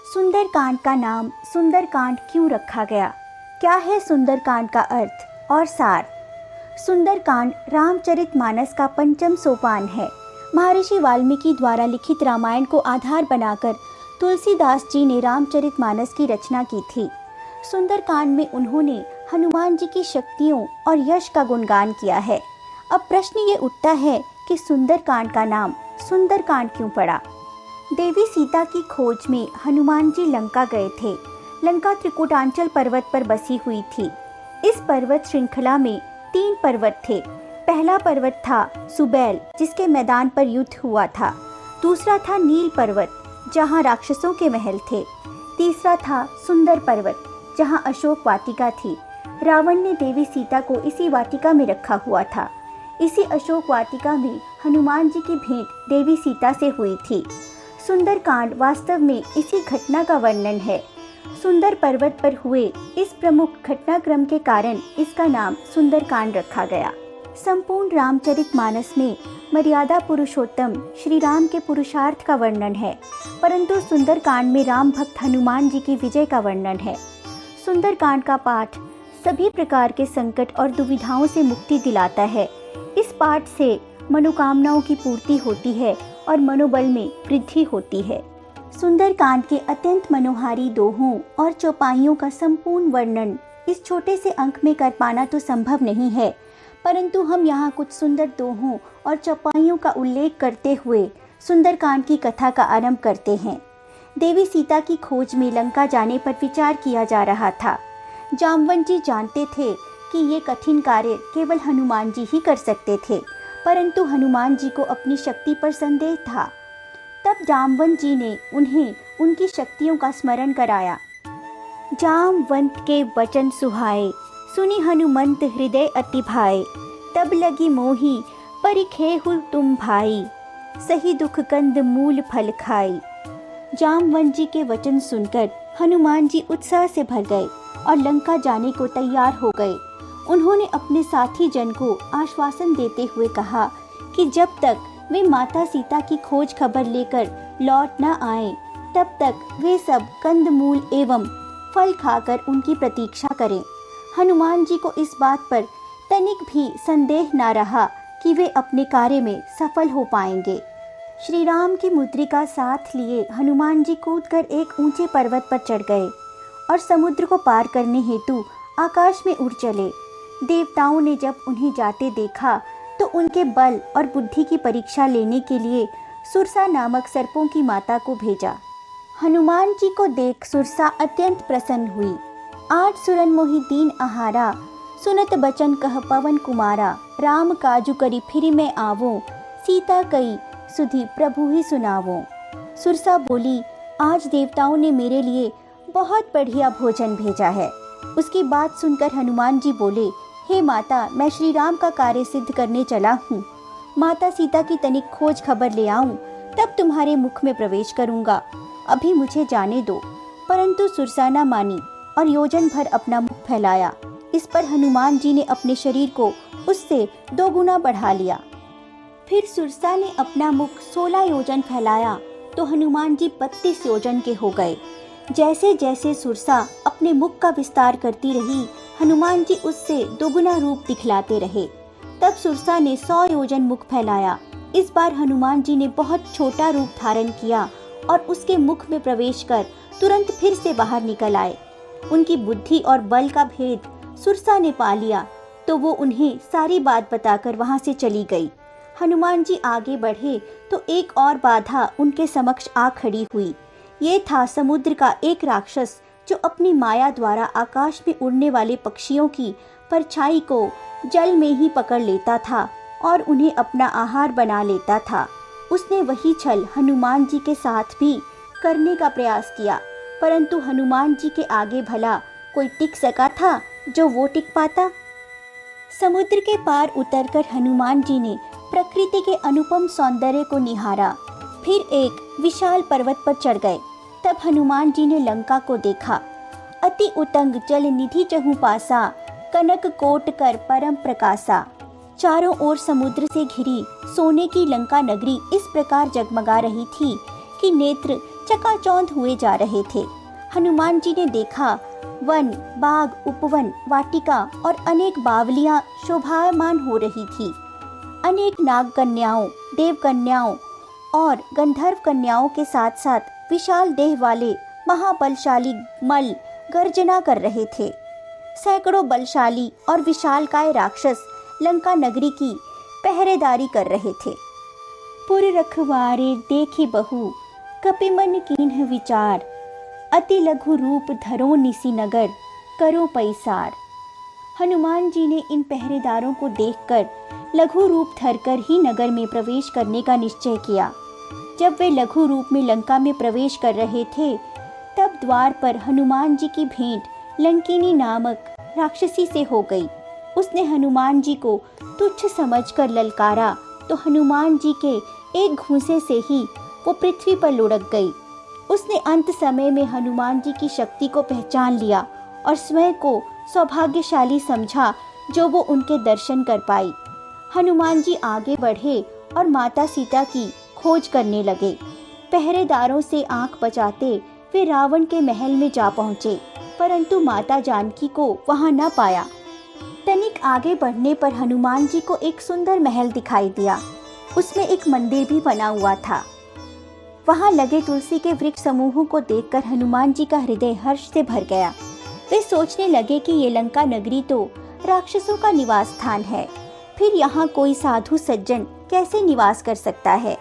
सुंदरकांड का नाम सुंदरकांड क्यों रखा गया? क्या है सुंदरकांड का अर्थ और सार? सुंदरकांड रामचरितमानस का पंचम सोपान है। महर्षि वाल्मीकि द्वारा लिखित रामायण को आधार बनाकर तुलसीदास जी ने रामचरितमानस की रचना की थी। सुंदरकांड में उन्होंने हनुमान जी की शक्तियों और यश का गुणगान किया है। अब प्रश्न ये उठता है कि सुंदरकांड का नाम सुंदरकांड क्यों पड़ा? देवी सीता की खोज में हनुमान जी लंका गए थे। लंका त्रिकुटांचल पर्वत पर बसी हुई थी। इस पर्वत श्रृंखला में 3 पर्वत थे। पहला पर्वत था सुबैल, जिसके मैदान पर युद्ध हुआ था। दूसरा था नील पर्वत, जहां राक्षसों के महल थे। तीसरा था सुंदर पर्वत, जहां अशोक वाटिका थी। रावण ने देवी सीता को इसी वाटिका में रखा हुआ था। इसी अशोक वाटिका में हनुमान जी की भेंट देवी सीता से हुई थी। सुंदरकांड वास्तव में इसी घटना का वर्णन है। सुंदर पर्वत पर हुए इस प्रमुख घटनाक्रम के कारण इसका नाम सुंदरकांड रखा गया। संपूर्ण रामचरितमानस में मर्यादा पुरुषोत्तम श्री राम के पुरुषार्थ का वर्णन है, परंतु सुंदरकांड में राम भक्त हनुमान जी की विजय का वर्णन है। सुंदरकांड का पाठ सभी प्रकार के संकट और दुविधाओं से मुक्ति दिलाता है। इस पाठ से मनोकामनाओं की पूर्ति होती है और मनोबल में वृद्धि होती है। सुंदरकांड के अत्यंत मनोहारी दोहों और चौपाइयों का संपूर्ण वर्णन इस छोटे से अंक में कर पाना तो संभव नहीं है, परंतु हम यहाँ कुछ सुंदर दोहों और चौपाइयों का उल्लेख करते हुए सुंदरकांड की कथा का आरंभ करते हैं। देवी सीता की खोज में लंका जाने पर विचार किया जा रहा था। जामवंत जी जानते थे कि ये कठिन कार्य केवल हनुमान जी ही कर सकते थे, परंतु हनुमान जी को अपनी शक्ति पर संदेह था। तब जामवंत जी ने उन्हें उनकी शक्तियों का स्मरण कराया। जामवंत के वचन सुहाए, सुनी हनुमंत हृदय अति भाए। तब लगी मोही परिखेहु तुम भाई, सही दुख कंद मूल फल खाई। जामवंत जी के वचन सुनकर हनुमान जी उत्साह से भर गए और लंका जाने को तैयार हो गए। उन्होंने अपने साथी जन को आश्वासन देते हुए कहा कि जब तक वे माता सीता की खोज खबर लेकर लौट न आए, तब तक वे सब कंदमूल एवं फल खाकर उनकी प्रतीक्षा करें। हनुमान जी को इस बात पर तनिक भी संदेह न रहा कि वे अपने कार्य में सफल हो पाएंगे। श्री राम की मुद्रिका साथ लिए हनुमान जी कूदकर एक ऊंचे पर्वत पर चढ़ गए और समुद्र को पार करने हेतु आकाश में उड़ चले। देवताओं ने जब उन्हें जाते देखा तो उनके बल और बुद्धि की परीक्षा लेने के लिए सुरसा नामक सर्पों की माता को भेजा। हनुमान जी को देख सुरसा अत्यंत प्रसन्न हुई। 8 सुरन मोहि दीन आहारा, सुनत बचन कह पवन कुमारा। राम काजु करी फिर मैं आवो, सीता कई सुधि प्रभु ही सुनावो। सुरसा बोली, आज देवताओं ने मेरे लिए बहुत बढ़िया भोजन भेजा है। उसकी बात सुनकर हनुमान जी बोले, हे माता, मैं श्री राम का कार्य सिद्ध करने चला हूँ। माता सीता की तनिक खोज खबर ले आऊं, तब तुम्हारे मुख में प्रवेश करूंगा। अभी मुझे जाने दो। परंतु सुरसा न मानी और योजन भर अपना मुख फैलाया। इस पर हनुमान जी ने अपने शरीर को उससे 2 गुना बढ़ा लिया। फिर सुरसा ने अपना मुख 16 योजन फैलाया तो हनुमान जी 32 योजन के हो गए। जैसे जैसे सुरसा अपने मुख का विस्तार करती रही, हनुमान जी उससे 2 गुना रूप दिखलाते रहे। तब सुरसा ने 100 योजन मुख फैलाया। इस बार हनुमान जी ने बहुत छोटा रूप धारण किया और उसके मुख में प्रवेश कर तुरंत फिर से बाहर निकल आए। उनकी बुद्धि और बल का भेद सुरसा ने पा लिया तो वो उन्हें सारी बात बताकर वहां से चली गई। हनुमान जी आगे बढ़े तो एक और बाधा उनके समक्ष आ खड़ी हुई। ये था समुद्र का एक राक्षस जो अपनी माया द्वारा आकाश में उड़ने वाले पक्षियों की परछाई को जल में ही पकड़ लेता था और उन्हें अपना आहार बना लेता था। उसने वही छल हनुमान जी के साथ भी करने का प्रयास किया, परंतु हनुमान जी के आगे भला कोई टिक सका था जो वो टिक पाता? समुद्र के पार उतरकर हनुमान जी ने प्रकृति के अनुपम सौंदर्य को निहारा। फिर एक विशाल पर्वत पर चढ़ गए। तब हनुमान जी ने लंका को देखा। अति उतंग जल निधि चहु पासा, कनक कोट कर परम प्रकाशा। चारों ओर समुद्र से घिरी सोने की लंका नगरी इस प्रकार जगमगा रही थी कि नेत्र चकाचौंध हुए जा रहे थे। हनुमान जी ने देखा वन, बाग, उपवन, वाटिका और अनेक बावलियां शोभायमान हो रही थी। अनेक नाग कन्याओं, देव कन्याओं और गंधर्व कन्याओं के साथ साथ विशाल देह वाले महाबलशाली मल गर्जना कर रहे थे। सैकड़ों बलशाली और विशालकाय राक्षस लंका नगरी की पहरेदारी कर रहे थे। पुर रखवारे देखी बहु, कपि मन कीन्ह विचार, अति लघु रूप धरो निसी नगर, करो पैसार। हनुमान जी ने इन पहरेदारों को देखकर लघु रूप धरकर ही नगर में प्रवेश करने का निश्चय किया। जब वे लघु रूप में लंका में प्रवेश कर रहे थे, तब द्वार पर हनुमान जी की भेंट लंकिनी नामक राक्षसी से हो गई। उसने हनुमान जी को तुच्छ समझकर ललकारा तो हनुमान जी के एक घूंसे से ही वो पृथ्वी पर लुढ़क गई। उसने अंत समय में हनुमान जी की शक्ति को पहचान लिया और स्वयं को सौभाग्यशाली समझा जो वो उनके दर्शन कर पाई। हनुमान जी आगे बढ़े और माता सीता की खोज करने लगे। पहरेदारों से आंख बचाते वे रावण के महल में जा पहुंचे, परंतु माता जानकी को वहां न पाया। तनिक आगे बढ़ने पर हनुमान जी को एक सुंदर महल दिखाई दिया। उसमें एक मंदिर भी बना हुआ था। वहां लगे तुलसी के वृक्ष समूहों को देखकर हनुमान जी का हृदय हर्ष से भर गया। वे सोचने लगे कि ये लंका नगरी तो राक्षसों का निवास स्थान है, फिर यहाँ कोई साधु सज्जन कैसे निवास कर सकता है।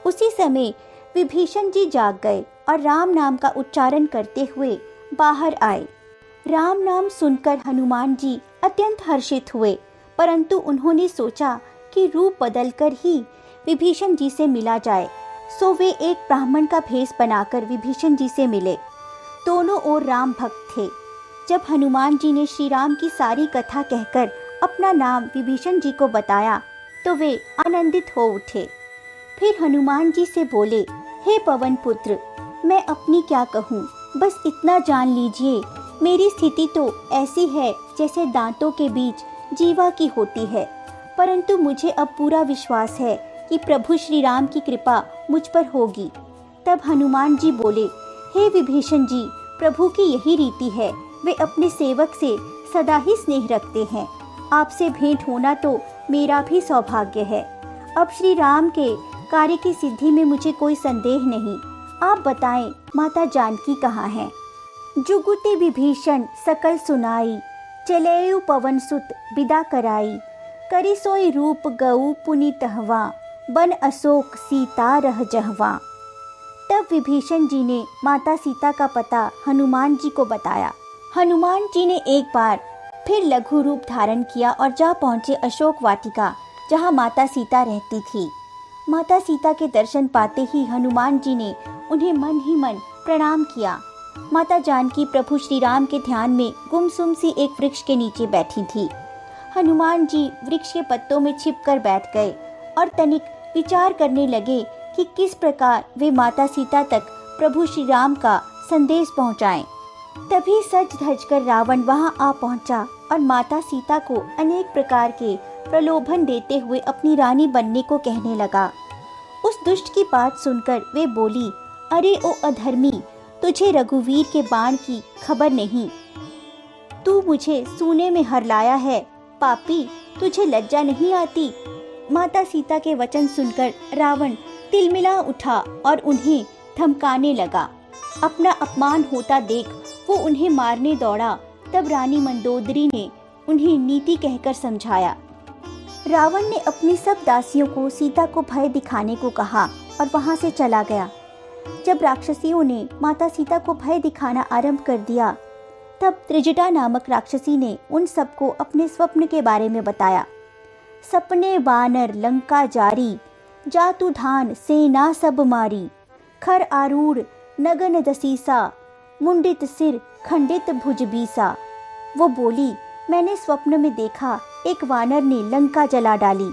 उसी समय विभीषण जी जाग गए और राम नाम का उच्चारण करते हुए बाहर आए। राम नाम सुनकर हनुमान जी अत्यंत हर्षित हुए, परंतु उन्होंने सोचा कि रूप बदलकर ही विभीषण जी से मिला जाए, सो वे एक ब्राह्मण का भेष बनाकर विभीषण जी से मिले। दोनों ओर राम भक्त थे। जब हनुमान जी ने श्री राम की सारी कथा कहकर अपना नाम विभीषण जी को बताया तो वे आनंदित हो उठे। फिर हनुमान जी से बोले, हे पवन पुत्र, मैं अपनी क्या कहूँ, बस इतना जान लीजिए, मेरी स्थिति तो ऐसी है जैसे दांतों के बीच जीवा की होती है, परंतु मुझे अब पूरा विश्वास है कि प्रभु श्री राम की कृपा मुझ पर होगी। तब हनुमान जी बोले, हे विभीषण जी, प्रभु की यही रीति है, वे अपने सेवक से सदा ही स्नेह रखते हैं। आपसे भेंट होना तो मेरा भी सौभाग्य है। अब श्री राम के कार्य की सिद्धि में मुझे कोई संदेह नहीं। आप बताएं, माता जानकी कहाँ हैं? जुगुति विभीषण सकल सुनाई, चलेयु पवन सुत विदा कराई, करी सोई रूप गऊ पुनीतहवा, बन अशोक सीता रह जहवा। तब विभीषण जी ने माता सीता का पता हनुमान जी को बताया। हनुमान जी ने एक बार फिर लघु रूप धारण किया और जा पहुँचे अशोक वाटिका, जहाँ माता सीता रहती थी। माता सीता के दर्शन पाते ही हनुमान जी ने उन्हें मन ही मन प्रणाम किया। माता जानकी प्रभु श्री राम के ध्यान में गुमसुम सी एक वृक्ष के नीचे बैठी थी। हनुमान जी वृक्ष के पत्तों में छिपकर बैठ गए और तनिक विचार करने लगे कि किस प्रकार वे माता सीता तक प्रभु श्री राम का संदेश पहुंचाएं। तभी सज धज कर रावण वहां आ पहुंचा और माता सीता को अनेक प्रकार के प्रलोभन देते हुए अपनी रानी बनने को कहने लगा। उस दुष्ट की बात सुनकर वे बोली, अरे ओ अधर्मी, तुझे रघुवीर के बाण की खबर नहीं, तू मुझे सूने में हरलाया है। पापी, तुझे लज्जा नहीं आती? माता सीता के वचन सुनकर रावण तिलमिला उठा और उन्हें धमकाने लगा। अपना अपमान होता देख वो उन्हें मारने दौड़ा। तब रानी मंदोदरी ने उन्हें नीति कहकर समझाया। रावण ने अपनी सब दासियों को सीता को भय दिखाने को कहा और वहां से चला गया। जब राक्षसियों ने माता सीता को भय दिखाना आरंभ कर दिया, तब त्रिजटा नामक राक्षसी ने उन सबको अपने स्वप्न के बारे में बताया। सपने बानर लंका जारी, जातु धान सेना सब मारी, खर आरूढ़ नगन दसीसा, मुंडित सिर खंडित भुज बीसा। वो बोली, मैंने स्वप्न में देखा एक वानर ने लंका जला डाली,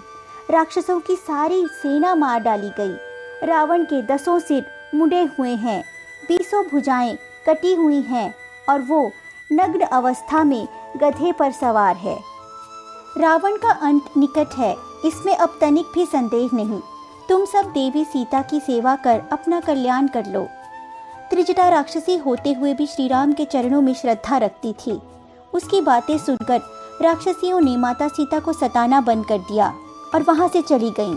राक्षसों की सारी सेना मार डाली गई। रावण के 10 सिर मुंडे हुए हैं, 20 भुजाएं कटी हुई हैं और वो नग्न अवस्था में गधे पर सवार है। रावण का अंत निकट है, इसमें अब तनिक भी संदेह नहीं। तुम सब देवी सीता की सेवा कर अपना कल्याण कर लो। त्रिजटा राक्षसी होते हुए भी श्री राम के चरणों में श्रद्धा रखती थी। उसकी बातें सुनकर राक्षसियों ने माता सीता को सताना बंद कर दिया और वहां से चली गईं।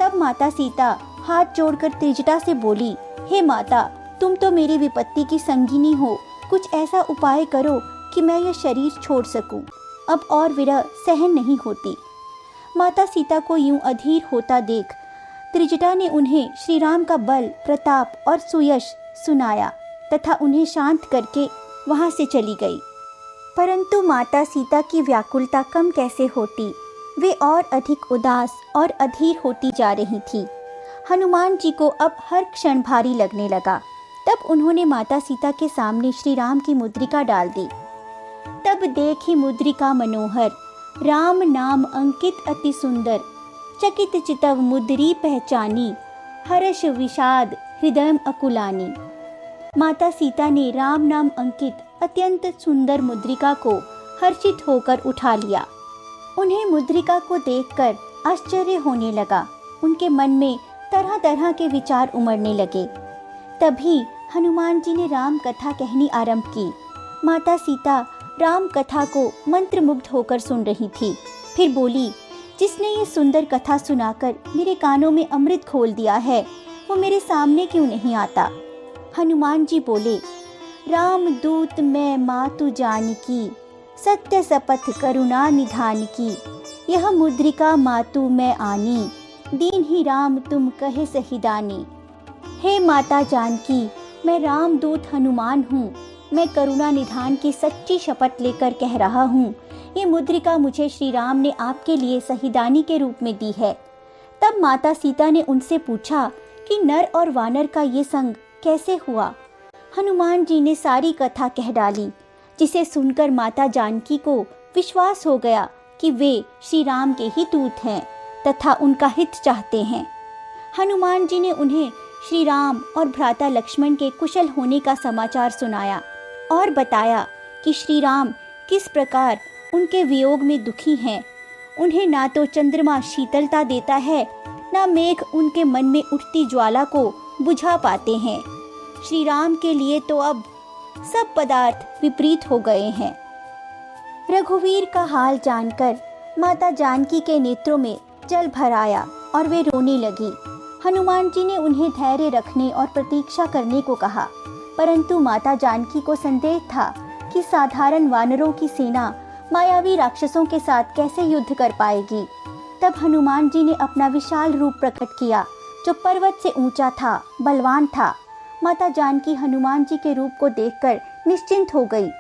तब माता सीता हाथ जोड़कर त्रिजटा से बोली, हे माता, तुम तो मेरी विपत्ति की संगिनी हो, कुछ ऐसा उपाय करो कि मैं यह शरीर छोड़ सकूं। अब और विरह सहन नहीं होती। माता सीता को यूं अधीर होता देख त्रिजटा ने उन्हें श्री राम का बल, प्रताप और सुयश सुनाया तथा उन्हें शांत करके वहां से चली गई। परंतु माता सीता की व्याकुलता कम कैसे होती, वे और अधिक उदास और अधीर होती जा रही थी। हनुमान जी को अब हर क्षण भारी लगने लगा। तब उन्होंने माता सीता के सामने श्री राम की मुद्रिका डाल दी। तब देखी मुद्रिका मनोहर, राम नाम अंकित अति सुंदर, चकित चितव मुद्री पहचानी, हर्ष विषाद हृदय अकुलानी। माता सीता ने राम नाम अंकित अत्यंत सुंदर मुद्रिका को हर्षित होकर उठा लिया। उन्हें मुद्रिका को देखकर आश्चर्य होने लगा। उनके मन में तरह तरह के विचार उमड़ने लगे। तभी हनुमान जी ने राम कथा कहनी आरंभ की। माता सीता राम कथा को मंत्रमुग्ध होकर सुन रही थी। फिर बोली, जिसने ये सुंदर कथा सुनाकर मेरे कानों में अमृत घोल दिया है, वो मेरे सामने क्यों नहीं आता। हनुमान जी बोले, राम दूत मैं मातु जानकी, सत्य शपथ करुणा निधान की, यह मुद्रिका मातु मैं आनी, दीन ही राम तुम कहे सहिदानी। हे माता जानकी, मैं रामदूत हनुमान हूँ। मैं करुणा निधान की सच्ची शपथ लेकर कह रहा हूँ, ये मुद्रिका मुझे श्री राम ने आपके लिए सहिदानी के रूप में दी है। तब माता सीता ने उनसे पूछा कि नर और वानर का ये संग कैसे हुआ। हनुमान जी ने सारी कथा कह डाली, जिसे सुनकर माता जानकी को विश्वास हो गया कि वे श्री राम के ही दूत हैं तथा उनका हित चाहते हैं। हनुमान जी ने उन्हें श्री राम और भ्राता लक्ष्मण के कुशल होने का समाचार सुनाया और बताया कि श्री राम किस प्रकार उनके वियोग में दुखी हैं। उन्हें ना तो चंद्रमा शीतलता देता है, ना मेघ उनके मन में उठती ज्वाला को बुझा पाते हैं। श्री राम के लिए तो अब सब पदार्थ विपरीत हो गए हैं। रघुवीर का हाल जानकर माता जानकी के नेत्रों में जल भर आया और वे रोने लगी। हनुमान जी ने उन्हें धैर्य रखने और प्रतीक्षा करने को कहा, परंतु माता जानकी को संदेह था कि साधारण वानरों की सेना मायावी राक्षसों के साथ कैसे युद्ध कर पाएगी। तब हनुमान जी ने अपना विशाल रूप प्रकट किया, जो पर्वत से ऊंचा था, बलवान था। माता जानकी हनुमान जी के रूप को देखकर निश्चिंत हो गई।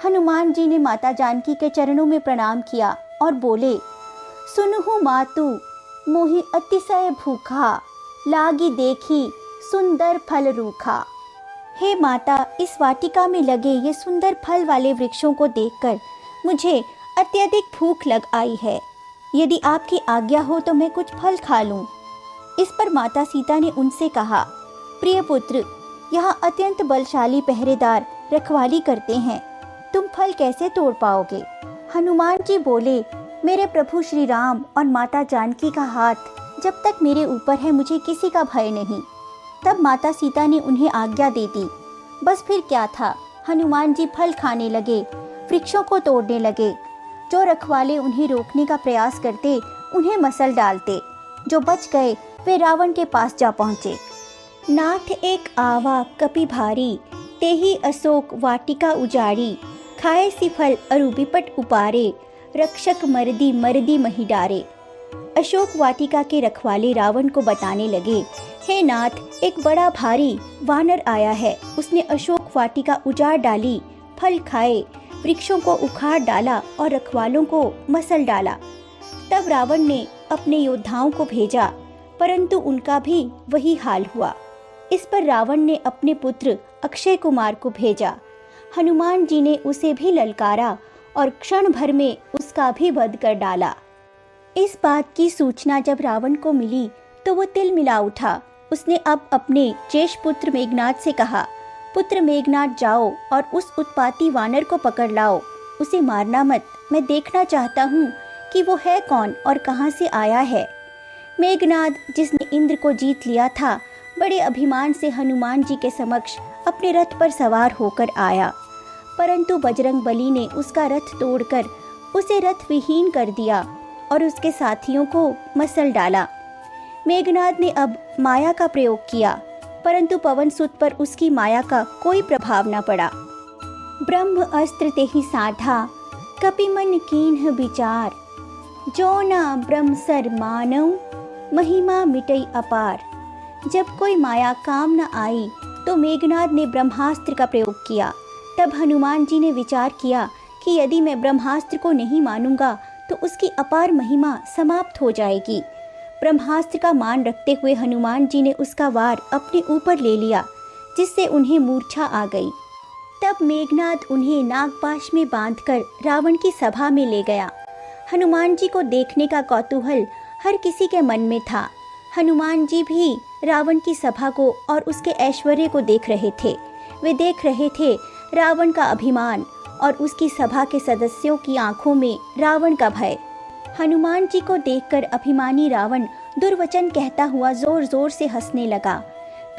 हनुमान जी ने माता जानकी के चरणों में प्रणाम किया और बोले, सुनहु मातु मोहि अतिशय भूखा, लागी देखी सुंदर फल रूखा। हे माता, इस वाटिका में लगे ये सुंदर फल वाले वृक्षों को देखकर मुझे अत्यधिक भूख लग आई है। यदि आपकी आज्ञा हो तो मैं कुछ फल खा लूं। इस पर माता सीता ने उनसे कहा, प्रिय पुत्र, यहाँ अत्यंत बलशाली पहरेदार रखवाली करते हैं, तुम फल कैसे तोड़ पाओगे। हनुमान जी बोले, मेरे प्रभु श्री राम और माता जानकी का हाथ जब तक मेरे ऊपर है, मुझे किसी का भय नहीं। तब माता सीता ने उन्हें आज्ञा दे दी। बस फिर क्या था, हनुमान जी फल खाने लगे, वृक्षों को तोड़ने लगे। जो रखवाले उन्हें रोकने का प्रयास करते, उन्हें मसल डालते। जो बच गए वे रावण के पास जा पहुँचे। नाथ एक आवा कपि भारी, तेहि अशोक वाटिका उजाड़ी, खाए सी फल अरु विपट उपारे, रक्षक मरदी मरदी मही डारे। अशोक वाटिका के रखवाले रावण को बताने लगे, हे नाथ, एक बड़ा भारी वानर आया है। उसने अशोक वाटिका उजाड़ डाली, फल खाए, वृक्षों को उखाड़ डाला और रखवालों को मसल डाला। तब रावण ने अपने योद्धाओं को भेजा, परंतु उनका भी वही हाल हुआ। इस पर रावण ने अपने पुत्र अक्षय कुमार को भेजा। हनुमान जी ने उसे भी ललकारा और क्षण भर में उसका भी वध कर डाला। इस बात की सूचना जब रावण को मिली तो वो तिलमिला उठा। उसने अब अपने ज्येष्ठ पुत्र मेघनाद से कहा, पुत्र मेघनाद, जाओ और उस उत्पाती वानर को पकड़ लाओ। उसे मारना मत, मैं देखना चाहता हूँ कि वो है कौन और कहाँ से आया है। मेघनाद, जिसने इंद्र को जीत लिया था, बड़े अभिमान से हनुमान जी के समक्ष अपने रथ पर सवार होकर आया, परंतु बजरंग बली ने उसका रथ तोड़कर उसे रथ विहीन कर दिया और उसके साथियों को मसल डाला। मेघनाद ने अब माया का प्रयोग किया, परंतु पवन सुत पर उसकी माया का कोई प्रभाव न पड़ा। ब्रह्म अस्त्र ते ही साधा, कपि मन कीन्ह विचार, जो ना ब्रह्म सर मानव, महिमा मिटई अपार। जब कोई माया काम न आई तो मेघनाद ने ब्रह्मास्त्र का प्रयोग किया। तब हनुमान जी ने विचार किया कि यदि मैं ब्रह्मास्त्र को नहीं मानूंगा तो उसकी अपार महिमा समाप्त हो जाएगी। ब्रह्मास्त्र का मान रखते हुए हनुमान जी ने उसका वार अपने ऊपर ले लिया, जिससे उन्हें मूर्छा आ गई। तब मेघनाद उन्हें नागपाश में बांधकर रावण की सभा में ले गया। हनुमान जी को देखने का कौतूहल हर किसी के मन में था। हनुमान जी भी रावण की सभा को और उसके ऐश्वर्य को देख रहे थे। वे देख रहे थे रावण का अभिमान और उसकी सभा के सदस्यों की आंखों में रावण का भय। हनुमान जी को देखकर अभिमानी रावण दुर्वचन कहता हुआ जोर जोर से हंसने लगा।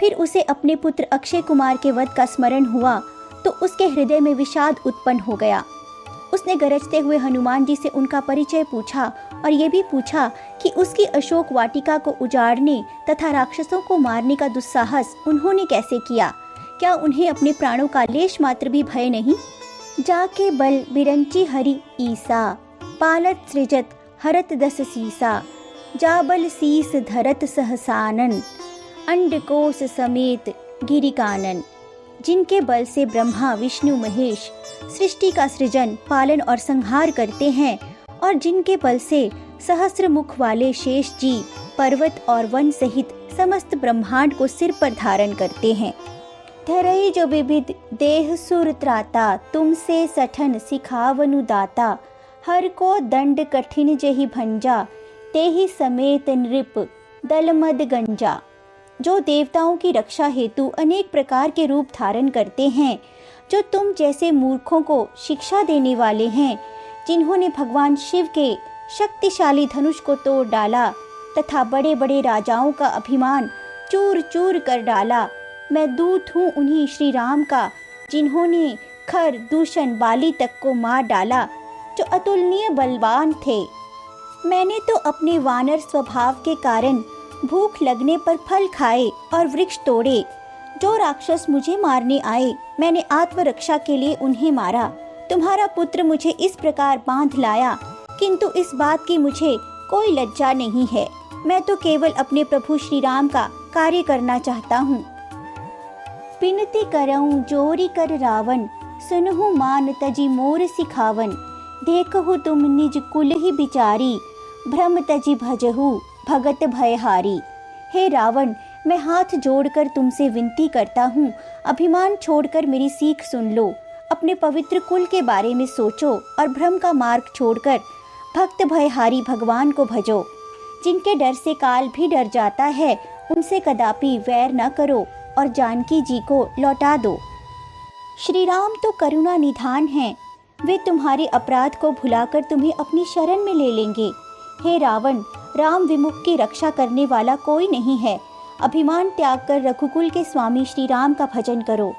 फिर उसे अपने पुत्र अक्षय कुमार के वध का स्मरण हुआ तो उसके हृदय में विषाद उत्पन्न हो गया। उसने गरजते हुए हनुमान जी से उनका परिचय पूछा और ये भी पूछा कि उसकी अशोक वाटिका को उजाड़ने तथा राक्षसों को मारने का दुस्साहस उन्होंने कैसे किया। क्या उन्हें अपने प्राणों का लेश मात्र भी भय नहीं? जाके बल बिरंची हरि ईसा, पालत सृजत हरत दस सीसा, जाबल सीस धरत सहसानन, अंडकोश समेत गिरिकानन। जिनके बल से ब्रह्मा विष्णु महेश सृष्टि का सृजन, पालन और संहार करते हैं और जिनके बल से सहस्र मुख वाले शेष जी पर्वत और वन सहित समस्त ब्रह्मांड को सिर पर धारण करते हैं। धरई जो विविध देह सुर त्राता, तुमसे सठन सिखावनु दाता, हर को दंड कठिन जहि भंजा, तेहि समेत नृप दलमद गंजा। जो देवताओं की रक्षा हेतु अनेक प्रकार के रूप धारण करते हैं, जो तुम जैसे मूर्खों को शिक्षा देने वाले हैं, जिन्होंने भगवान शिव के शक्तिशाली धनुष को तोड़ डाला तथा बड़े बड़े राजाओं का अभिमान चूर चूर कर डाला। मैं दूत हूँ उन्हीं श्री राम का, जिन्होंने खर दूषण बाली तक को मार डाला, जो अतुलनीय बलवान थे। मैंने तो अपने वानर स्वभाव के कारण भूख लगने पर फल खाए और वृक्ष तोड़े। जो राक्षस मुझे मारने आए, मैंने आत्मरक्षा के लिए उन्हें मारा। तुम्हारा पुत्र मुझे इस प्रकार बांध लाया, किंतु इस बात की मुझे कोई लज्जा नहीं है। मैं तो केवल अपने प्रभु श्री राम का कार्य करना चाहता हूँ। बिनती करऊं जोरी कर रावण, सुनहु मान तजी मोर सिखावन, देखहु तुम निज कुल ही बिचारी, भ्रम तजी भजहु भगत भयहारी। हे रावण, मैं हाथ जोड़कर तुमसे विनती करता हूँ, अभिमान छोड़कर मेरी सीख सुन लो। अपने पवित्र कुल के बारे में सोचो और भ्रम का मार्ग छोड़कर भक्त भयहारी भगवान को भजो। जिनके डर से काल भी डर जाता है, उनसे कदापि वैर न करो और जानकी जी को लौटा दो। श्री राम तो करुणा निधान हैं, वे तुम्हारे अपराध को भुलाकर तुम्हें अपनी शरण में ले लेंगे। हे रावण, राम विमुख की रक्षा करने वाला कोई नहीं है। अभिमान त्याग कर रघुकुल के स्वामी श्री राम का भजन करो।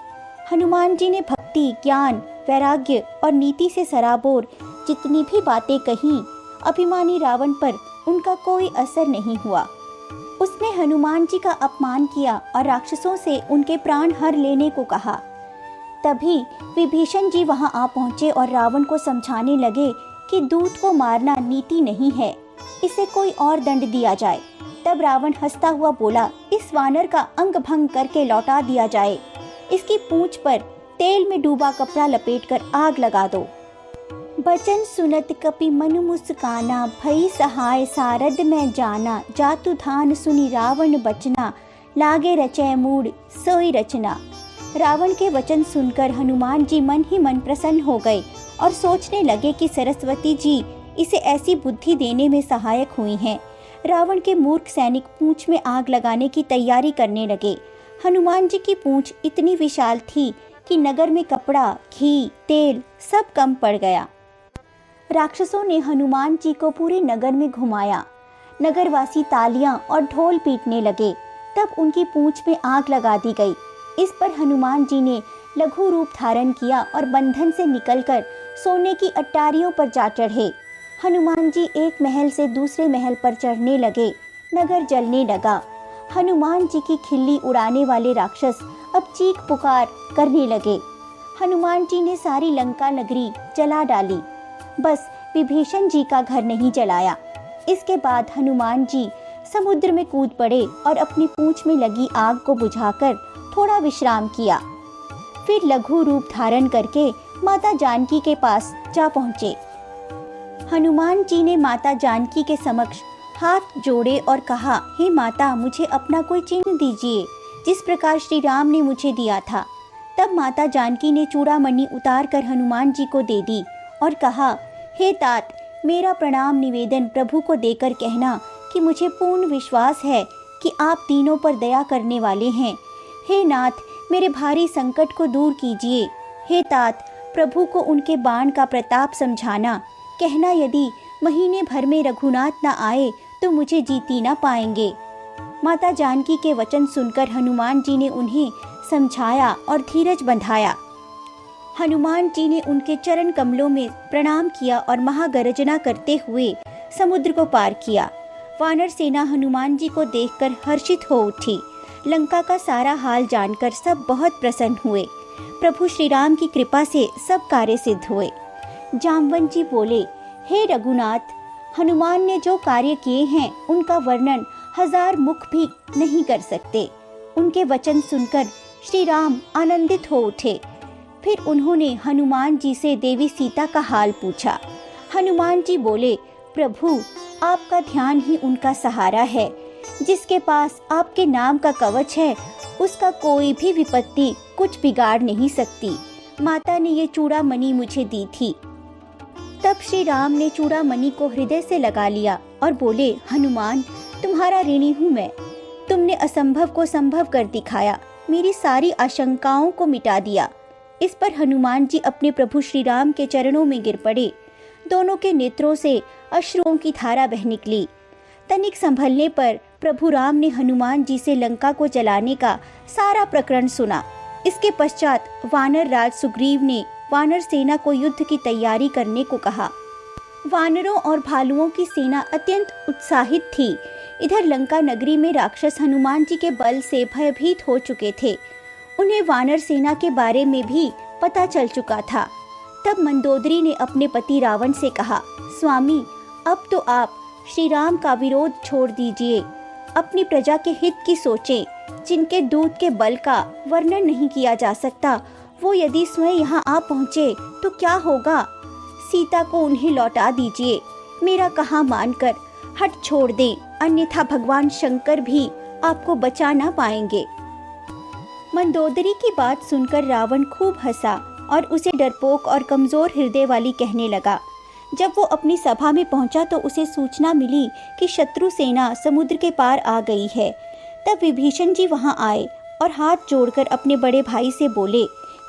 हनुमान जी ने भक्ति, ज्ञान, वैराग्य और नीति से सराबोर जितनी भी बातें कहीं, अभिमानी रावण पर उनका कोई असर नहीं हुआ। उसने हनुमान जी का अपमान किया और राक्षसों से उनके प्राण हर लेने को कहा। तभी विभीषण जी वहां आ पहुंचे और रावण को समझाने लगे कि दूत को मारना नीति नहीं है, इसे कोई और दंड दिया जाए। तब रावण हंसता हुआ बोला, इस वानर का अंग भंग करके लौटा दिया जाए। इसकी पूंछ पर तेल में डूबा कपड़ा लपेटकर आग लगा दो। बचन सुनत कपि मनु मुस्काना, भई सहाय सारद में जाना, जातु धान सुनी रावण बचना, लागे रचय मूड सोई रचना। रावण के वचन सुनकर हनुमान जी मन ही मन प्रसन्न हो गए और सोचने लगे कि सरस्वती जी इसे ऐसी बुद्धि देने में सहायक हुई हैं। रावण के मूर्ख सैनिक पूंछ में आग लगाने की तैयारी करने लगे। हनुमान जी की पूंछ इतनी विशाल थी कि नगर में कपड़ा, घी, तेल सब कम पड़ गया। राक्षसों ने हनुमान जी को पूरे नगर में घुमाया। नगरवासी तालियां और ढोल पीटने लगे। तब उनकी पूंछ में आग लगा दी गई। इस पर हनुमान जी ने लघु रूप धारण किया और बंधन से निकलकर सोने की अट्टारियों पर जा चढ़े। हनुमान जी एक महल से दूसरे महल पर चढ़ने लगे। नगर जलने लगा। हनुमान जी की खिल्ली उड़ाने वाले राक्षस अब चीख पुकार करने लगे। हनुमान जी ने सारी लंका नगरी जला डाली, बस विभीषण जी का घर नहीं जलाया। इसके बाद हनुमान जी समुद्र में कूद पड़े और अपनी पूंछ में लगी आग को बुझाकर थोड़ा विश्राम किया। फिर लघु रूप धारण करके माता जानकी के पास जा पहुँचे। हनुमान जी ने माता जानकी के समक्ष हाथ जोड़े और कहा, हे माता, मुझे अपना कोई चिन्ह दीजिए, जिस प्रकार श्री राम ने मुझे दिया था। तब माता जानकी ने चूड़ामणि उतार कर हनुमान जी को दे दी और कहा, हे तात, मेरा प्रणाम निवेदन प्रभु को देकर कहना कि मुझे पूर्ण विश्वास है कि आप तीनों पर दया करने वाले हैं। हे नाथ, मेरे भारी संकट को दूर कीजिए। हे तात, प्रभु को उनके बाण का प्रताप समझाना, कहना यदि महीने भर में रघुनाथ न आए तो मुझे जीती न पाएंगे। माता जानकी के वचन सुनकर हनुमान जी ने उन्हें समझाया और धीरज बंधाया। हनुमान जी ने उनके चरण कमलों में प्रणाम किया और महागर्जना करते हुए समुद्र को पार किया। वानर सेना हनुमान जी को देखकर हर्षित हो उठी। लंका का सारा हाल जानकर सब बहुत प्रसन्न हुए। प्रभु श्री राम की कृपा से सब कार्य सिद्ध हुए। जाम्बवन जी बोले, हे रघुनाथ, हनुमान ने जो कार्य किए हैं उनका वर्णन 1000 मुख भी नहीं कर सकते। उनके वचन सुनकर श्री राम आनंदित हो उठे। फिर उन्होंने हनुमान जी से देवी सीता का हाल पूछा। हनुमान जी बोले, प्रभु, आपका ध्यान ही उनका सहारा है। जिसके पास आपके नाम का कवच है उसका कोई भी विपत्ति कुछ बिगाड़ नहीं सकती। माता ने ये चूड़ामणि मुझे दी थी। तब श्री राम ने चूड़ामणि को हृदय से लगा लिया और बोले, हनुमान, तुम्हारा ऋणी हूँ मैं। तुमने असंभव को संभव कर दिखाया, मेरी सारी आशंकाओं को मिटा दिया। इस पर हनुमान जी अपने प्रभु श्री राम के चरणों में गिर पड़े। दोनों के नेत्रों से अश्रुओं की धारा बह निकली। तनिक संभलने पर प्रभु राम ने हनुमान जी से लंका को जलाने का सारा प्रकरण सुना। इसके पश्चात वानर राज सुग्रीव ने वानर सेना को युद्ध की तैयारी करने को कहा। वानरों और भालुओं की सेना अत्यंत उत्साहित थी। इधर लंका नगरी में राक्षस हनुमान जी के बल से भयभीत हो चुके थे। उन्हें वानर सेना के बारे में भी पता चल चुका था। तब मंदोदरी ने अपने पति रावण से कहा, स्वामी, अब तो आप श्री राम का विरोध छोड़ दीजिए। अपनी प्रजा के हित की सोचें। जिनके दूत के बल का वर्णन नहीं किया जा सकता, वो यदि स्वयं यहाँ आ पहुँचे तो क्या होगा। सीता को उन्हें लौटा दीजिए। मेरा कहा मानकर हट छोड़ दें, अन्यथा भगवान शंकर भी आपको बचा ना पाएंगे। मंदोदरी की बात सुनकर रावण खूब हंसा और उसे डरपोक और कमजोर हृदय वाली कहने लगा। जब वो अपनी सभा में पहुंचा तो उसे सूचना मिली कि शत्रु सेना समुद्र के पार आ गई है। तब विभीषण जी वहां आए और हाथ जोड़कर अपने बड़े भाई से बोले,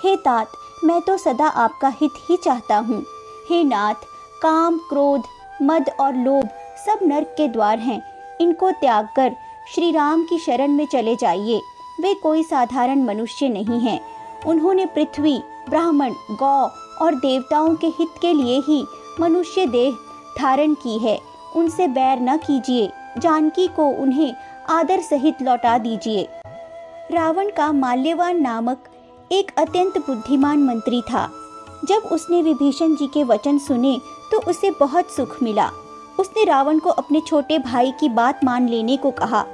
हे तात, मैं तो सदा आपका हित ही चाहता हूँ। हे नाथ, काम, क्रोध, मद और लोभ सब नरक के द्वार हैं। इनको त्याग कर श्री राम की शरण में चले जाइए। वे कोई साधारण मनुष्य नहीं हैं। उन्होंने पृथ्वी, ब्राह्मण, गौ और देवताओं के हित के लिए ही मनुष्य देह धारण की है। उनसे बैर न कीजिए। जानकी को उन्हें आदर सहित लौटा दीजिए। रावण का माल्यवान नामक एक अत्यंत बुद्धिमान मंत्री था। जब उसने विभीषण जी के वचन सुने तो उसे बहुत सुख मिला। उसने रावण को अपने छोटे भाई की बात मान लेने को कहा।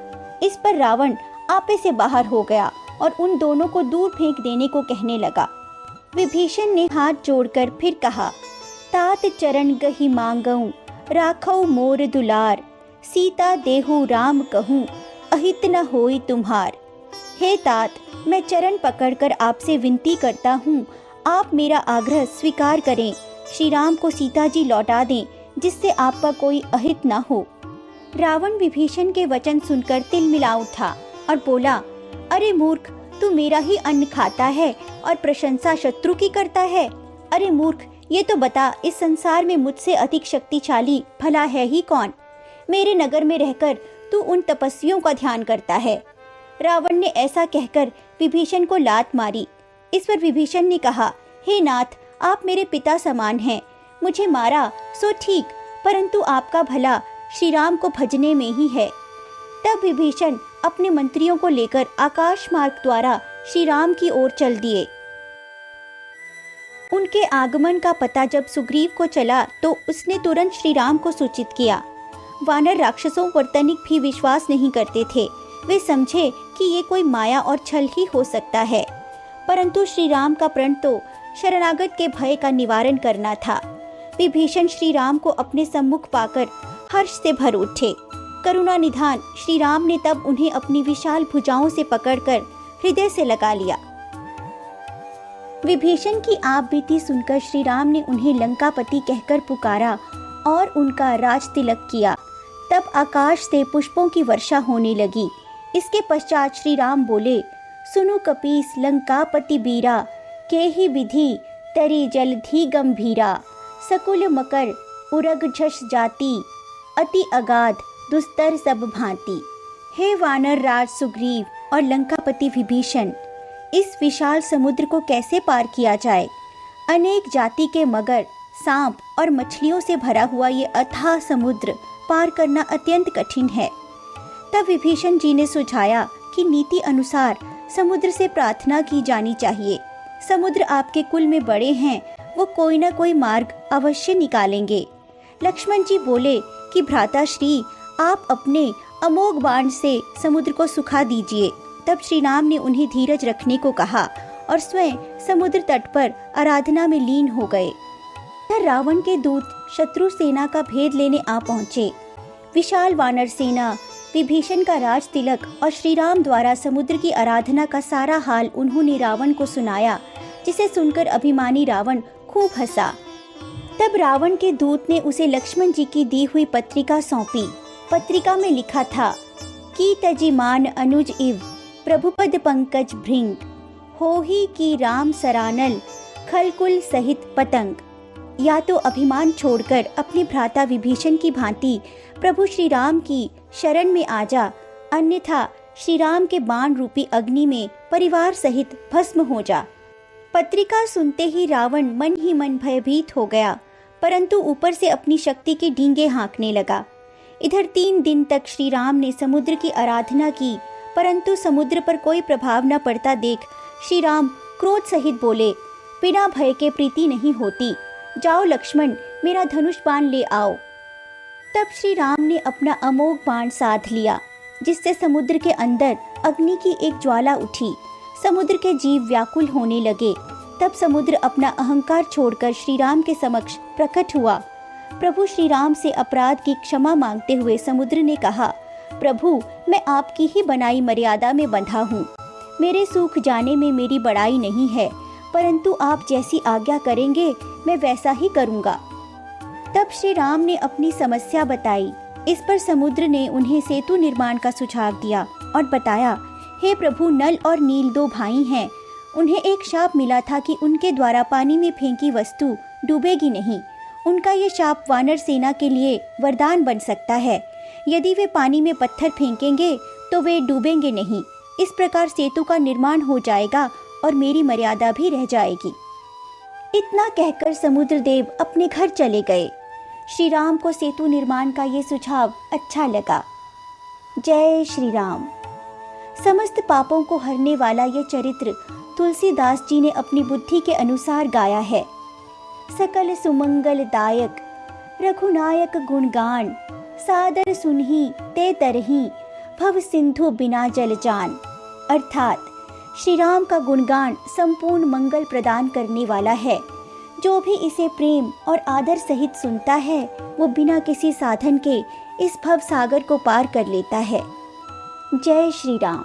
इस पर रावण आपे से बाहर हो गया और उन दोनों को दूर फेंक देने को कहने लगा। विभीषण ने हाथ जोड़कर फिर कहा, तात चरण गहि मांगऊं, राखऊ मोर दुलार। सीता देहु राम कहूँ, अहित न होई तुम्हार। हे तात, मैं चरण पकड़कर आपसे विनती करता हूँ, आप मेरा आग्रह स्वीकार करें। श्री राम को सीता जी लौटा दें, जिससे आपका कोई अहित न हो। रावण विभीषण के वचन सुनकर तिलमिला उठा और बोला, अरे मूर्ख, तू मेरा ही अन्न खाता है और प्रशंसा शत्रु की करता है। अरे मूर्ख, ये तो बता, इस संसार में मुझसे अधिक शक्तिशाली भला है ही कौन। मेरे नगर में रहकर तू उन तपस्वियों का ध्यान करता है। रावण ने ऐसा कहकर विभीषण को लात मारी। इस पर विभीषण ने कहा, हे नाथ, आप मेरे पिता समान हैं। मुझे मारा सो ठीक, परंतु आपका भला श्री राम को भजने में ही है। तब विभीषण अपने मंत्रियों को लेकर आकाश मार्ग द्वारा श्री राम की ओर चल दिए। उनके आगमन का पता जब सुग्रीव को चला तो उसने तुरंत श्री राम को सूचित किया। वानर राक्षसों पर तनिक भी विश्वास नहीं करते थे। वे समझे कि ये कोई माया और छल ही हो सकता है, परंतु श्री राम का प्रण तो शरणागत के भय का निवारण करना था। विभीषण श्री राम को अपने सम्मुख पाकर हर्ष से भर उठे। करुणा निधान श्री राम ने तब उन्हें अपनी विशाल भुजाओं से पकड़कर हृदय से लगा लिया। विभीषण की आप बीती सुनकर श्री राम ने उन्हें लंकापति कहकर पुकारा और उनका राज तिलक किया। तब आकाश से पुष्पों की वर्षा होने लगी। इसके पश्चात श्री राम बोले, सुनु कपीस लंकापति बीरा, के ही विधि तरी जलधि गंभीरा, सकुल मकर उरग झस जाति, अति अगाध दुस्तर सब भांति। हे वानर राज सुग्रीव और लंकापति विभीषण, इस विशाल समुद्र को कैसे पार किया जाए? अनेक जाति के मगर, सांप और मछलियों से भरा हुआ ये अथाह समुद्र पार करना अत्यंत कठिन है। तब विभीषण जी ने सुझाया कि नीति अनुसार समुद्र से प्रार्थना की जानी चाहिए। समुद्र आपके कुल में बड़े हैं, वो कोई न कोई मार्ग अवश्य निकालेंगे। लक्ष्मण जी बोले कि भ्राता श्री, आप अपने अमोघ बाण से समुद्र को सुखा दीजिए। तब श्री राम ने उन्हें धीरज रखने को कहा और स्वयं समुद्र तट पर आराधना में लीन हो गए। रावण के दूत शत्रु सेना का भेद लेने आ पहुंचे। विशाल वानर सेना, विभीषण का राज तिलक और श्री राम द्वारा समुद्र की आराधना का सारा हाल उन्होंने रावण को सुनाया, जिसे सुनकर अभिमानी रावण खूब हंसा। तब रावण के दूत ने उसे लक्ष्मण जी की दी हुई पत्रिका सौंपी। पत्रिका में लिखा था कि तजिमान अनुज इव प्रभुपद पंकज भृंग, होही की राम सरानल खलकुल सहित पतंग। या तो अभिमान छोड़कर अपने भ्राता विभीषण की भांति प्रभु श्री राम की शरण में आ जा, अन्यथा श्री राम के बाण रूपी अग्नि में परिवार सहित भस्म हो जा। पत्रिका सुनते ही रावण मन ही मन भयभीत हो गया, परंतु ऊपर से अपनी शक्ति के डींगे हाँकने लगा। इधर 3 दिन तक श्री राम ने समुद्र की आराधना की, परंतु समुद्र पर कोई प्रभाव न पड़ता देख श्री राम क्रोध सहित बोले, बिना भय के प्रीति नहीं होती। जाओ लक्ष्मण, मेरा धनुष बाण ले आओ। तब श्री राम ने अपना अमोघ बाण साध लिया, जिससे समुद्र के अंदर अग्नि की एक ज्वाला उठी। समुद्र के जीव व्याकुल होने लगे। तब समुद्र अपना अहंकार छोड़कर श्री राम के समक्ष प्रकट हुआ। प्रभु श्री राम से अपराध की क्षमा मांगते हुए समुद्र ने कहा, प्रभु, मैं आपकी ही बनाई मर्यादा में बंधा हूँ। मेरे सूख जाने में मेरी बड़ाई नहीं है, परंतु आप जैसी आज्ञा करेंगे मैं वैसा ही करूँगा। तब श्री राम ने अपनी समस्या बताई। इस पर समुद्र ने उन्हें सेतु निर्माण का सुझाव दिया और बताया, हे प्रभु, नल और नील 2 भाई हैं। उन्हें एक शाप मिला था कि उनके द्वारा पानी में फेंकी वस्तु डूबेगी नहीं। उनका ये शाप वानर सेना के लिए वरदान बन सकता है। यदि वे पानी में पत्थर फेंकेंगे तो वे डूबेंगे नहीं। इस प्रकार सेतु का निर्माण हो जाएगा और मेरी मर्यादा भी रह जाएगी। इतना कहकर समुद्र देव अपने घर चले गए। श्री राम को सेतु निर्माण का ये सुझाव अच्छा लगा। जय श्री राम। समस्त पापों को हरने वाला ये चरित्र तुलसीदास जी ने अपनी बुद्धि के अनुसार गाया है। सकल सुमंगल दायक रघुनायक गुणगान, सादर सुनहि ते तरहि भव सिंधु बिना जल जान। अर्थात श्री राम का गुणगान संपूर्ण मंगल प्रदान करने वाला है। जो भी इसे प्रेम और आदर सहित सुनता है वो बिना किसी साधन के इस भव सागर को पार कर लेता है। जय श्री राम।